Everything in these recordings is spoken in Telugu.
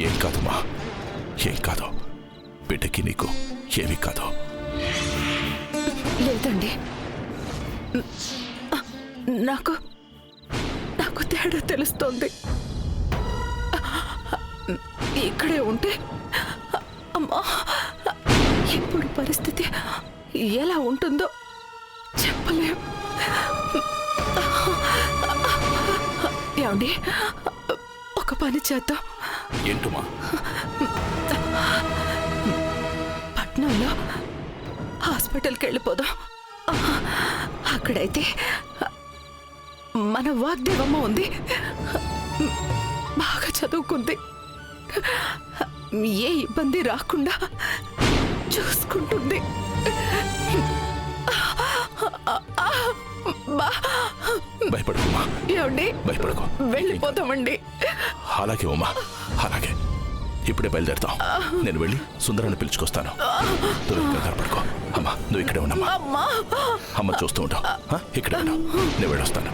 ఏం కాదమ్మా, ఏం కాదు. బిడ్డకి నీకు ఏమీ కాదు. లేదండి, నాకు నాకు తేడా తెలుస్తోంది. ఇక్కడే ఉంటే అమ్మా ఇప్పుడు పరిస్థితి ఎలా ఉంటుందో చెప్పలేం. ఏమండి, ఒక పని చేద్దాం. ఏంటమ్మా? పట్నంలో హాస్పిటల్కి వెళ్ళిపోదాం. అక్కడైతే మన వాగ్దేవమ్మ ఉంది, బాగా చదువుకుంది, ఏ ఇబ్బంది రాకుండా చూసుకుంటుంది. భయపడకమ్మా. ఏమండి, భయపడకు, వెళ్ళిపోతామండి. అలాగే ఉమ్మా, అలాగే. ఇప్పుడే బయలుదేరుతాం. నేను వెళ్ళి సుందరాన్ని పిలుచుకొస్తాను. కంగారు పడుకో అమ్మా, నువ్వు ఇక్కడే ఉన్నామ్మా. అమ్మ చూస్తూ ఉంటావు, ఇక్కడే ఉన్నావు. నేను వెళ్ళొస్తాను.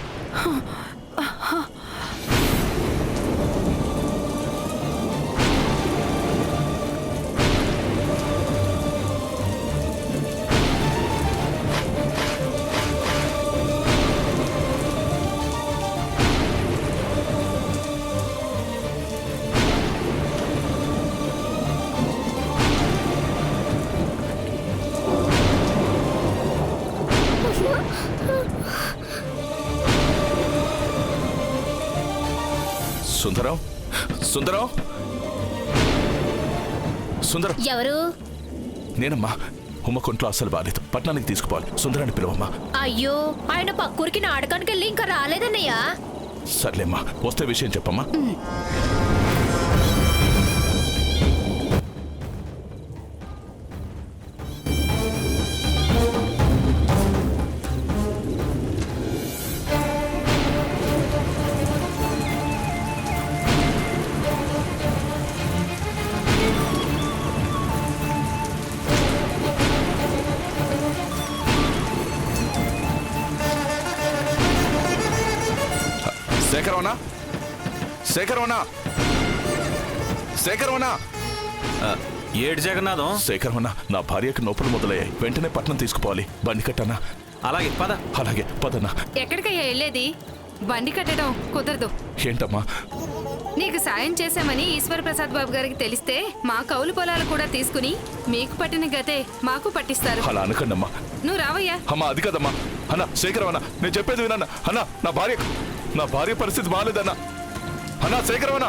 సుందరం, సుందరం, సుందరం. ఎవరు? నేనమ్మా. ఉమ్మ కొంట్లో అస్సలు బాలేదు, పట్టణానికి తీసుకుపోవాలి. సుందరాన్ని పిలువమ్మా. అయ్యో, ఆయన పక్కూరికి నాటకానికి వెళ్ళి ఇంకా రాలేదన్నయ్యా. సర్లేమ్మా, వస్తే విషయం చెప్పమ్మా. శేఖరవనా, శేఖరవనా, శేఖరవనా. ఏడు జగన్నాథం. శేఖరవనా, నా భార్యకి నొప్పులు మొదలయ్యాయి. వెంటనే పట్నం తీసుకుపోవాలి. బండి కట్టనా? అలాగే పద. అలాగే పదన్నా. ఎక్కడికయ్యా వెళ్ళేది? బండి కట్టడం కుదరదు. ఏంటమ్మా? నీకు సాయం చేశామని ఈశ్వర ప్రసాద్ బాబు గారికి తెలిస్తే మా కౌలు పొలాలు కూడా తీసుకుని మీకు పట్టిన గతే మాకు పట్టిస్తారు. అలా అనకండి అమ్మా. నువ్వు రావయ్యా. అమ్మా, అది కదమ్మా. అన్నా, శేఖరవనా, నేను చెప్పేది వినన్నా. అన్నా, నా భార్య పరిస్థితి బాగాలేదన్నా. అన్నా, శేఖరవనా.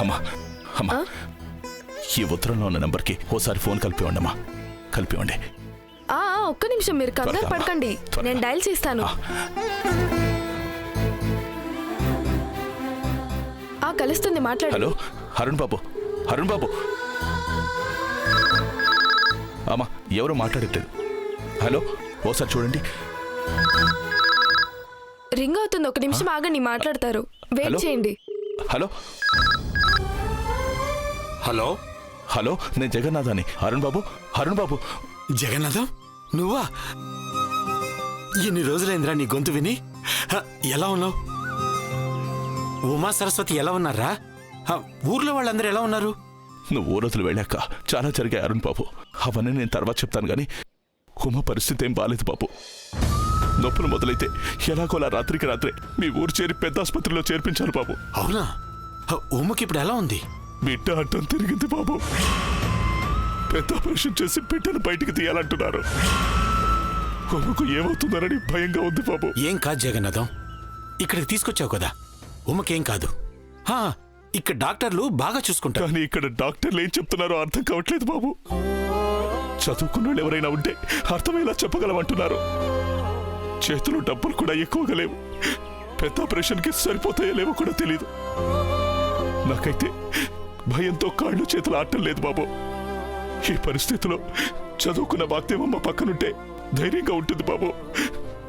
అమ్మా అమ్మా ఈ ఉత్తరంలో ఉన్న నెంబర్కి ఓసారి ఫోన్ కలిపివ్వండి. కలిపివ్వండి. ఒక్క నిమిషం, మీరు కంగారు త్వరగా, పడకండి. త్వరగా. నేను డయల్ చేస్తాను. కలుస్తుంది, మాట్లాడు. హలో అరుణ్ బాబు, అరుణ్ బాబు. అమ్మా ఎవరు మాట్లాడట్లేదు. హలో ఓసారి చూడండి. రింగ్ అవుతుంది, ఒక నిమిషం ఆగండి, మాట్లాడతారు. Wait hello? చేయండి. హలో హలో హలో నేను జగన్నాథాని. అరుణ్ బాబు, అరుణ్ బాబు. జగన్నాథం, నువ్వా? ఎన్ని రోజులైందిరా నీ గొంతు విని. ఎలా ఉన్నావు? ఉమా సరస్వతి ఎలా ఉన్నారా? ఊర్లో వాళ్ళందరూ ఎలా ఉన్నారు? నువ్వు ఊరతులు వెళ్ళాక చాలా జరిగాయి అరుణ్ బాబు. అవన్నీ నేను తర్వాత చెప్తాను కానీ ఉమ పరిస్థితి ఏం బాలేదు బాబు. నొప్పులు మొదలైతే ఎలాగోలా రాత్రికి రాత్రే మీ ఊరు చేరి పెద్ద ఆసుపత్రిలో చేర్పించాను బాబు. అవునా? ఉమ్మకి ఇప్పుడు ఎలా ఉంది? బిడ్డ అడ్డం తిరిగింది బాబు. పెద్ద ఆపరేషన్ చేసి బిడ్డను బయటికి తీయాలంటున్నారు. ఉమ్మకు ఏమవుతుందనని భయంగా ఉంది బాబు. ఏం కాదు జగన్నాథం, ఇక్కడికి తీసుకొచ్చావు కదా, ఉమ్మకేం కాదు. ఇక్కడ డాక్టర్లు బాగా చూసుకుంటారు. కానీ ఇక్కడ డాక్టర్లు ఏం చెప్తున్నారో అర్థం కావట్లేదు బాబు. చదువుకున్న వాళ్ళు ఎవరైనా ఉంటే అర్థమయ్యేలా చెప్పగలమంటున్నారు. చేతులు డబ్బులు కూడా ఎక్కువగా లేవు. పెద్ద ఆపరేషన్కి సరిపోతాయో లేవో కూడా తెలీదు. నాకైతే భయంతో కాళ్ళు చేతులు ఆడటం లేదు బాబు. ఈ పరిస్థితిలో చదువుకున్న వాగ్దేవమ్మ పక్కనుంటే ధైర్యంగా ఉంటుంది బాబు.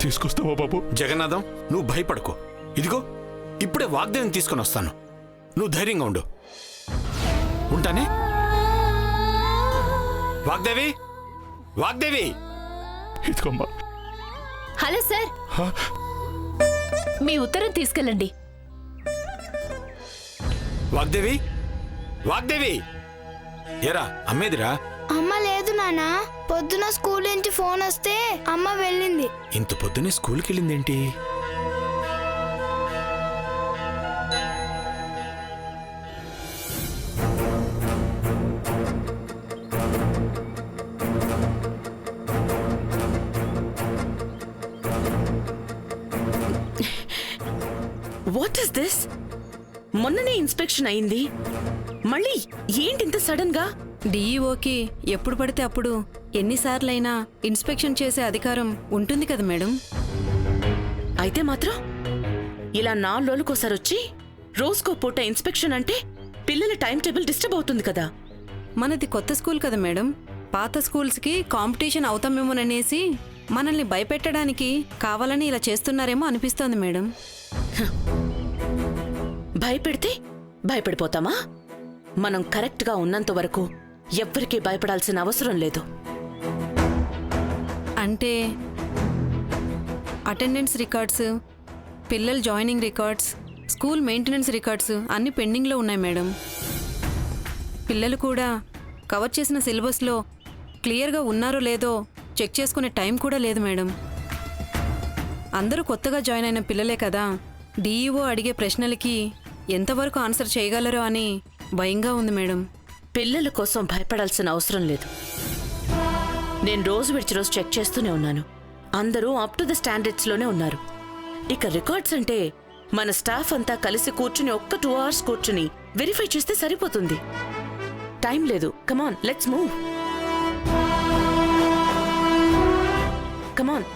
తీసుకొస్తావా బాబు? జగన్నాథం, నువ్వు భయపడకు. ఇదిగో ఇప్పుడే వాగ్దేవిని తీసుకొని వస్తాను. నువ్వు ధైర్యంగా ఉండు. ఉంటానే. వాగ్దేవి, వాగ్దేవి. ఇదిగోమ్మా. హలో సార్, మీ ఉత్తరం తీసుకెళ్ళండి. వాగ్దేవి, వాగ్దేవి. ఏరా అమ్మేదిరా? అమ్మ లేదు నాన్న, పొద్దున స్కూల్ నుంచి ఫోన్ వస్తే అమ్మ వెళ్ళింది. ఇంత పొద్దునే స్కూల్కి వెళ్ళిందేంటి? What is this? మొన్ననే ఇన్స్పెక్షన్ అయింది, మళ్ళీ ఏంటి ఇంత సడన్ గా? డీఈఓకి ఎప్పుడు పడితే అప్పుడు ఎన్నిసార్లైనా ఇన్స్పెక్షన్ చేసే అధికారం ఉంటుంది కదా మేడం. అయితే మాత్రం ఇలా 4 రోజులకోసారి వచ్చి రోజుకో పూట ఇన్స్పెక్షన్ అంటే పిల్లల టైం టేబుల్ డిస్టర్బ్ అవుతుంది కదా. మనది కొత్త స్కూల్ కదా మేడం. పాత స్కూల్స్కి కాంపిటీషన్ అవుతామేమోననేసి మనల్ని భయపెట్టడానికి కావాలని ఇలా చేస్తున్నారేమో అనిపిస్తోంది మేడం. భయపెడితే భయపడిపోతామా? మనం కరెక్ట్గా ఉన్నంత వరకు ఎవ్వరికీ భయపడాల్సిన అవసరం లేదు. అంటే అటెండెన్స్ రికార్డ్స్, పిల్లల joining records, school maintenance records అన్నీ పెండింగ్లో ఉన్నాయి మేడం. పిల్లలు కూడా కవర్ చేసిన సిలబస్లో క్లియర్గా ఉన్నారో లేదో చెక్ చేసుకునే టైం కూడా లేదు మేడం. అందరూ కొత్తగా జాయిన్ అయిన పిల్లలే కదా. డీఈఓ అడిగే ప్రశ్నలకి ఎంతవరకు ఆన్సర్ చేయగలరో అని భయంగా ఉంది మేడం. పిల్లల కోసం భయపడాల్సిన అవసరం లేదు. నేను రోజు విడిచి రోజు చెక్ చేస్తూనే ఉన్నాను. అందరూ అప్ టు ద స్టాండర్డ్స్లోనే ఉన్నారు. ఇక రికార్డ్స్ అంటే మన స్టాఫ్ అంతా కలిసి కూర్చుని ఒక్క 2 hours కూర్చుని వెరిఫై చేస్తే సరిపోతుంది. టైం లేదు. కమాన్, లెట్స్ మూవ్. కమాన్.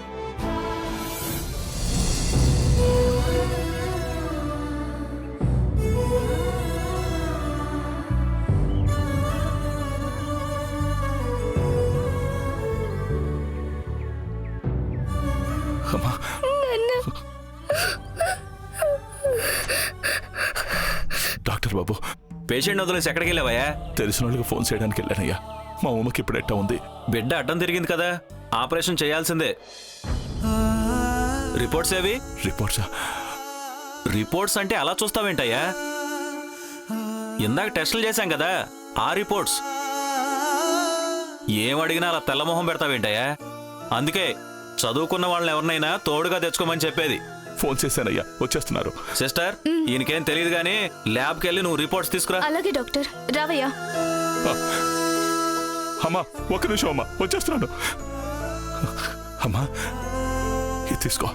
అమ్మా డాక్టర్ బాబు, పేషెంట్ వదిలేసి ఎక్కడికి వెళ్ళావయ్యా? తెలిసిన వాళ్ళకి ఫోన్ చేయడానికి వెళ్ళానయ్యా. మా ఉమ్మకి ఇప్పుడు ఎట్టా ఉంది? బిడ్డ అడ్డం తిరిగింది కదా, ఆపరేషన్ చేయాల్సిందే. రిపోర్ట్స్ ఏవి? రిపోర్ట్సా? రిపోర్ట్స్ అంటే అలా చూస్తావేంటయ్యా? ఇందాక టెస్టులు చేశాం కదా, ఆ రిపోర్ట్స్. ఏం అడిగినా అలా తెల్లమొహం పెడతావేంటయ్యా? అందుకే చదువుకున్న వాళ్ళని ఎవరినైనా తోడుగా తెచ్చుకోమని చెప్పేది. ఫోన్ చేశానయ్యా, వచ్చేస్తున్నారు. సిస్టర్, ఈయనకేం తెలియదు కానీ ల్యాబ్కి వెళ్ళి నువ్వు రిపోర్ట్స్ తీసుకురా. అలాగే డాక్టర్, రావయ్యా. అమ్మా ఒక్క నిమిషం అమ్మా, వచ్చేస్తున్నాను. అమ్మా ఇది తీసుకో,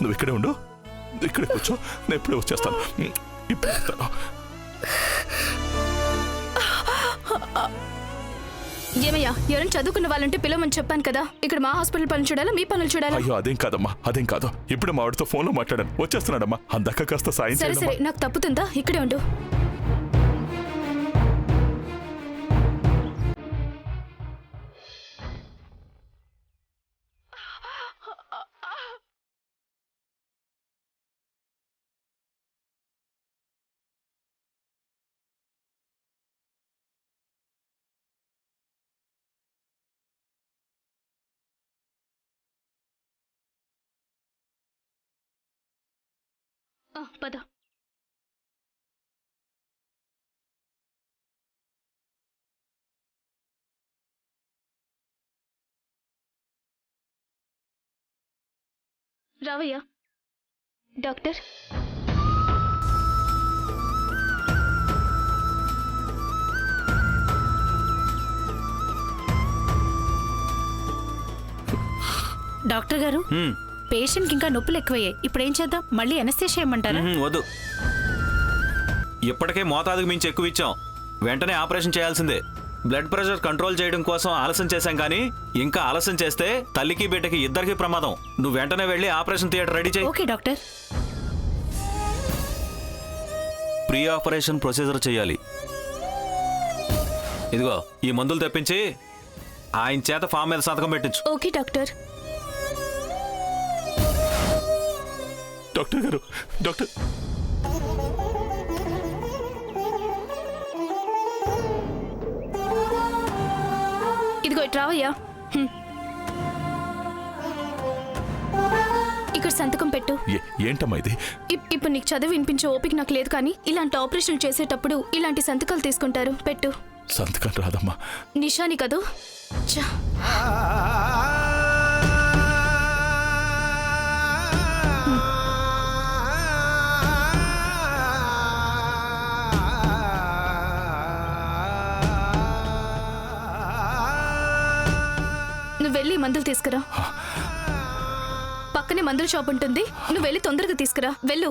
నువ్వు ఇక్కడే ఉండు, ఇక్కడే కూర్చో, నేను ఇప్పుడే వచ్చేస్తాను. ఇప్పుడు వస్తాను. ఏమయ్యా ఎవరైనా చదువుకున్న వాళ్ళంటే పిలవమని చెప్పాను కదా. ఇక్కడ మా హాస్పిటల్ పనులు చూడాలా, మీ పనులు చూడాలా? అయ్యో అదేం కాదమ్మా, అదేం కాదు. ఇప్పుడు మా వాడితో ఫోన్లో మాట్లాడాను, వచ్చేస్తున్నాడమ్మా. అందాక కాస్త సాయం సరే చేయండి సరే, నాకు తప్పుతుందా? ఇక్కడే ఉండు. పద. రావయ్యా. డాక్టర్ డాక్టర్ గారు, పేషెంట్కి ఇంకా నొప్పులు ఎక్కువయ్యాయి. ఇప్పుడు ఏం చేద్దాం? మళ్ళీ ఎనస్థీషియా చేయమంటారా? వద్దు, ఇప్పటికే మోతాదుకు మించి ఎక్కువ ఇచ్చాం. వెంటనే ఆపరేషన్ చేయాల్సిందే. బ్లడ్ ప్రెషర్ కంట్రోల్ చేయడం కోసం ఆలస్యం చేశాం, కానీ ఇంకా ఆలస్యం చేస్తే తల్లికి బిడ్డకి ఇద్దరికి ప్రమాదం. నువ్వు వెంటనే వెళ్ళి ఆపరేషన్ థియేటర్ రెడీ చేయి. Okay doctor. Pre operation procedure చేయాలి. ఇదిగో ఈ మందులు తెప్పించి ఆయన చేత ఫామ్ మీద సంతకం పెట్టించు. Okay doctor. డాక్టర్ గారు, డాక్టర్ ఇదిగో ఇటు రావయ్యా. ఇక్కడ సంతకం పెట్టు. ఏంటమ్మా ఇది? ఇప్పుడు నీకు చదివి వినిపించే ఓపిక నాకు లేదు, కానీ ఇలాంటి ఆపరేషన్ చేసేటప్పుడు ఇలాంటి సంతకాలు తీసుకుంటారు. పెట్టు. సంతకం రాదమ్మా. నిషాని కదూ? ఛా. నువ్వు వెళ్ళి మందులు తీసుకురా. పక్కనే మందుల షాప్ ఉంటుంది, నువ్వు వెళ్ళి తొందరగా తీసుకురా. వెళ్ళు.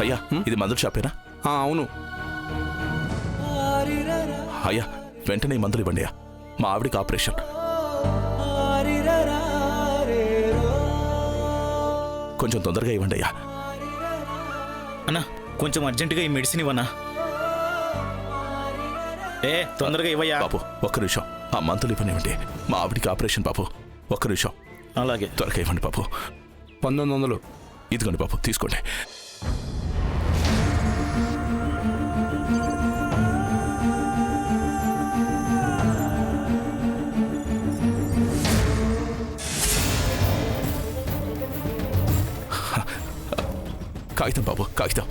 అయ్యా, ఇది మందుల షాపేనా? అవును. అయ్యా, వెంటనే ఈ మందులు ఇవ్వండి. మా ఆవిడికి ఆపరేషన్. కొంచెం తొందరగా ఇవ్వండి అయ్యా. అన్నా, కొంచెం అర్జెంటుగా ఈ మెడిసిన్ ఇవ్వనా? తొందరగా ఇవ్వయ్యా. బాబు ఒక్క నిమిషం, ఆ మందులు ఇవ్వనివ్వండి. మా ఆవిడికి ఆపరేషన్ బాబు. ఒక్క నిమిషం. అలాగే. త్వరగా ఇవ్వండి బాబు. 1900. ఇదిగోండి బాబు, తీసుకోండి. కాగితం బాబు, కాగితం.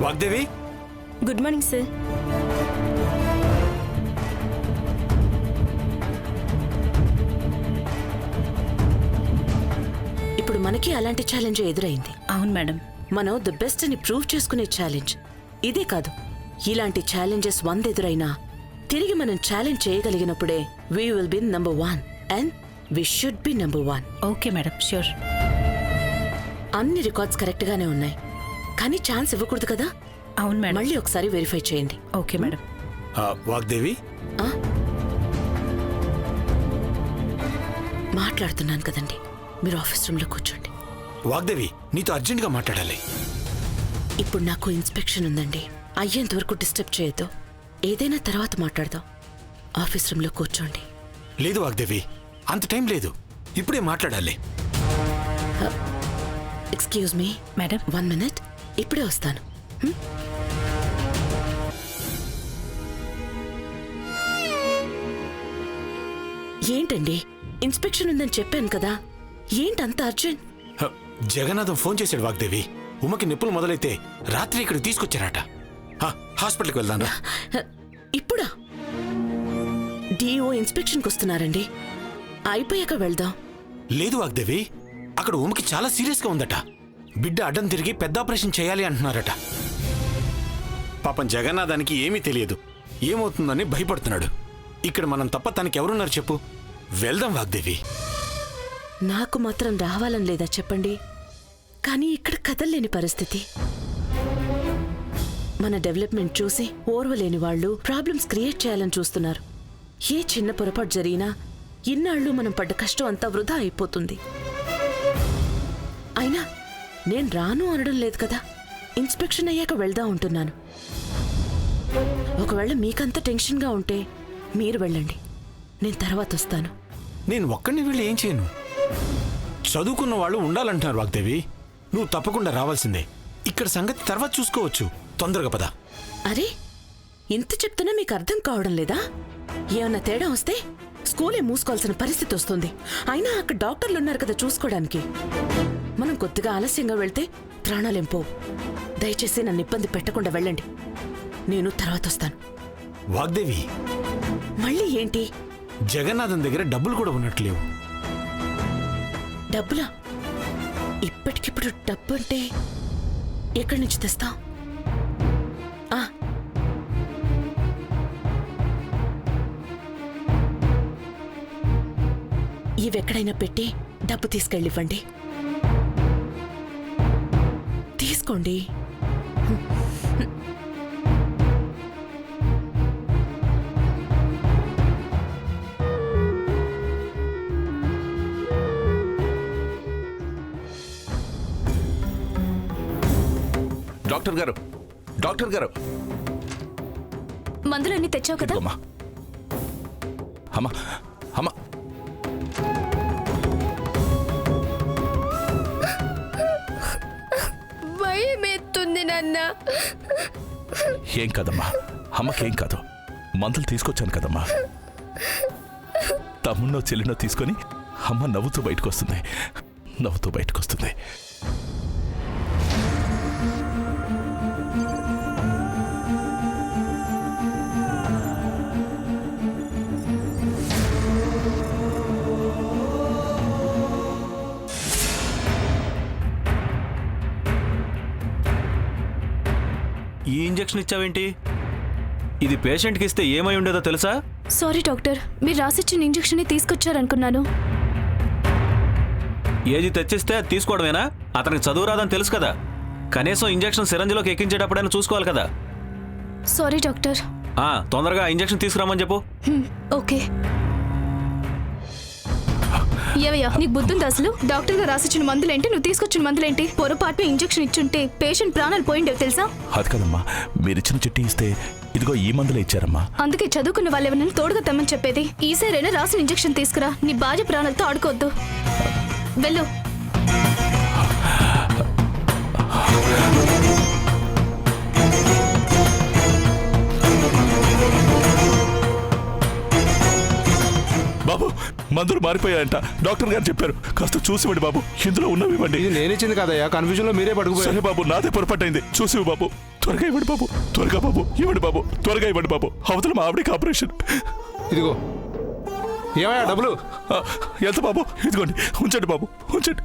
Vagdevi, good morning sir. ఇప్పుడు మనకి అలాంటి ఛాలెంజ్ ఎదురైంది. అవును మేడం. మనం ది బెస్ట్ అని ప్రూవ్ చేసుకునే ఛాలెంజ్ ఇదే కాదు. ఇలాంటి ఛాలెంజెస్ 100 ఎదురైనా తిరిగి మనం ఛాలెంజ్ చేయగలిగినప్పుడే we will be number 1 and we should be number 1. Okay madam, sure. అన్ని రికార్డ్స్ కరెక్ట్ గానే ఉన్నాయి, కానీ ఛాన్స్ ఇవ్వకూడదు కదా. అవును మేడం. మళ్ళీ ఒకసారి వెరిఫై చేయండి. Okay madam. వాగ్దేవి, మాట్లాడుతున్నాను కదండి, మీరు ఆఫీస్ రూమ్ లో కూర్చోండి. వాగ్దేవి, నీతో అర్జెంట్గా మాట్లాడాలి. ఇప్పుడు నాకు ఇన్స్పెక్షన్ ఉందండి, అయ్యేంత వరకు డిస్టర్బ్ చేయొద్దు. ఏదైనా తర్వాత మాట్లాడదాం. ఆఫీస్ రూమ్ లో కూర్చోండి. లేదు వాగ్దేవి, అంత టైం లేదు, ఇప్పుడే మాట్లాడాలి. Excuse me madam. 1 minute, ఇప్పుడే వస్తాను. ఏంటండి, ఇన్స్పెక్షన్ ఉందని చెప్పాను కదా, ఏంటంత అర్జెంట్? జగన్నాథం ఫోన్ చేశాడు వాగ్దేవి. ఉమకి నొప్పులు మొదలైతే రాత్రి ఇక్కడ తీసుకొచ్చారట. హాస్పిటల్కి వెళ్దాను. ఇప్పుడా? డిఓ ఇన్స్పెక్షన్కి వస్తున్నారండి. అయిపోయాక వెళ్దాం. లేదు వాగ్దేవి, అక్కడ ఉమకి చాలా సీరియస్గా ఉందట. బిడ్డ అడ్డం తిరిగి పెద్ద ఆపరేషన్ చేయాలి అంటున్నారట. పాపం జగన్నాథానికి ఏమీ తెలియదు, ఏమవుతుందని భయపడుతున్నాడు. ఇక్కడ మనం తప్ప తనకెవరున్నారు చెప్పు? వెళ్దాం వాగ్దేవి. నాకు మాత్రం రావాలని లేదా చెప్పండి, కానీ ఇక్కడ కదల్లేని పరిస్థితి. మన డెవలప్మెంట్ చూసి ఓర్వలేని వాళ్ళు ప్రాబ్లమ్స్ క్రియేట్ చేయాలని చూస్తున్నారు. ఏ చిన్న పొరపాటు జరిగినా ఇన్నాళ్ళు మనం పడ్డ కష్టం అంతా వృధా అయిపోతుంది. అయినా నేను రాను అనడం లేదు కదా, ఇన్స్పెక్షన్ అయ్యాక వెళ్దాం ఉంటున్నాను. ఒకవేళ మీకంత టెన్షన్గా ఉంటే మీరు వెళ్ళండి, నేను తర్వాత వస్తాను. నేను ఒక్కడిని వెళ్ళి ఏం చేయను? చదువుకున్న వాళ్ళు ఉండాలంటున్నారు వాగ్దేవి. నువ్వు తప్పకుండా రావాల్సిందే. ఇక్కడ సంగతి తర్వాత చూసుకోవచ్చు. తొందరగా పద. అరే, ఇంత చెప్తున్నా మీకు అర్థం కావడం లేదా? ఏమన్నా తేడా వస్తే స్కూలే మూసుకోవాల్సిన పరిస్థితి వస్తుంది. అయినా అక్కడ డాక్టర్లు ఉన్నారు కదా చూసుకోవడానికి. మనం కొద్దిగా ఆలస్యంగా వెళ్తే ప్రాణాలేం పోవు. దయచేసి నన్ను ఇబ్బంది పెట్టకుండా వెళ్ళండి, నేను తర్వాత వస్తాను. వాగ్దేవి, మళ్ళీ ఏంటి? జగన్నాథన్ దగ్గర డబ్బులు కూడా ఉన్నట్లేవు. డబ్బులా? ఇప్పటికిప్పుడు డబ్బు అంటే ఎక్కడి నుంచి తెస్తాం? ఇవెక్కడైనా పెట్టి డబ్బు తీసుకెళ్ళివ్వండి. తీసుకోండి. డాక్టర్ గారు, డాక్టర్ గారు, మందులన్నీ తెచ్చావు కదా? అమ్మా అమ్మా అమ్మా, భయమేస్తుంది నాన్న. ఏం కాదమ్మా, అమ్మకేం కాదు. మందులు తీసుకొచ్చాను కదమ్మా. తమ్మున్నో చెల్లినో తీసుకొని అమ్మ నవ్వుతూ బయటకు వస్తుంది, నవ్వుతూ బయటకు వస్తుంది. ఈ ఇంజెక్షన్ ఇచ్చావేంటి? ఇది పేషెంట్కి ఇస్తే ఏమై ఉండేదో తెలుసా? సారీ డాక్టర్, మీరు రాసిచ్చిన ఇంజెక్షన్ తీసుకొచ్చారనుకున్నాను. ఏది తెచ్చిస్తే అది తీసుకోవడమేనా? అతనికి చదువు రాదని తెలుసు కదా, కనీసం ఇంజెక్షన్ సిరంజిలోకి ఎక్కించేటప్పుడైనా చూసుకోవాలి కదా. Sorry doctor. తొందరగా ఇంజెక్షన్ తీసుకురామని చెప్పు. ఓకే. ఏవయ్యా, నీకు బుద్ధుంది అసలు? డాక్టర్ గారు రాసిచ్చిన మందులేంటి, నువ్వు తీసుకొచ్చిన మందులేంటి? పొరపాటు ఇంజెక్షన్ ఇచ్చుంటే పేషెంట్ ప్రాణాలు పోయిండేవి తెలుసా? అది కదమ్మా, మీరిచ్చిన చిట్టి ఇస్తే ఇదిగో ఈ మందులే ఇచ్చారమ్మా. అందుకే చదువుకున్న వాళ్ళు ఎవరైనా తోడుగా తెమ్మని చెప్పేది. ఈసారైనా రాసిన ఇంజెక్షన్ తీసుకురా. నీ భార్య ప్రాణాలతో ఆడుకోవద్దు. వెళ్ళు. బాబు, మందులు మారిపోయాయంట, డాక్టర్ గారు చెప్పారు. కాస్త చూసివ్వండి బాబు, ఇందులో ఉన్నవి ఇవ్వండి. ఇది నేనిచ్చింది కదయ్యా, కన్ఫ్యూజన్ లో మీరే పడుకుపోయారు. సరే బాబు, నాదే పొరపాటైంది. చూసివు బాబు, త్వరగా ఇవ్వండి బాబు, త్వరగా బాబు, ఇవ్వండి బాబు, త్వరగా ఇవ్వండి బాబు. అవతల మా ఆవిడకి ఆపరేషన్. ఇదిగో ఏమయ్యా డబ్బులు? ఎంత బాబు? ఇదిగోండి, ఉంచండి బాబు, ఉంచండి.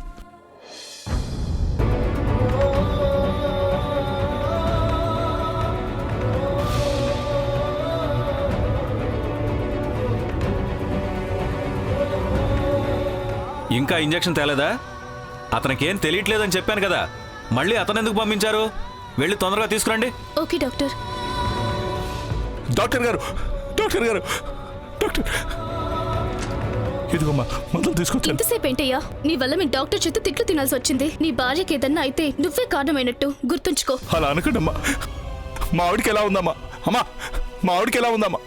ఇంకా ఇంజెక్షన్ తేలేదా? అతనికేం తెలియట్లేదని చెప్పాను కదా, మళ్ళీ అతను ఎందుకు పంపించారు? వెళ్ళి తొందరగా తీసుకురండి. Okay doctor. డాక్టర్ గారు, డాక్టర్ గారు, డాక్టర్, ఇదిగోమ్మా మందులు తీసుకొచ్చాను. ఎంతసేపు ఏంటయ్యా, నీ వల్ల మీ డాక్టర్ చేత తిట్లు తినాల్సి వచ్చింది. నీ భార్యకి ఏదన్నా అయితే నువ్వే కారణమైనట్టు గుర్తుంచుకో. అలా అనకండమ్మా. మా ఆవిడికి ఎలా ఉందమ్మా? అమ్మా, మా ఆవిడికి ఎలా ఉందమ్మా?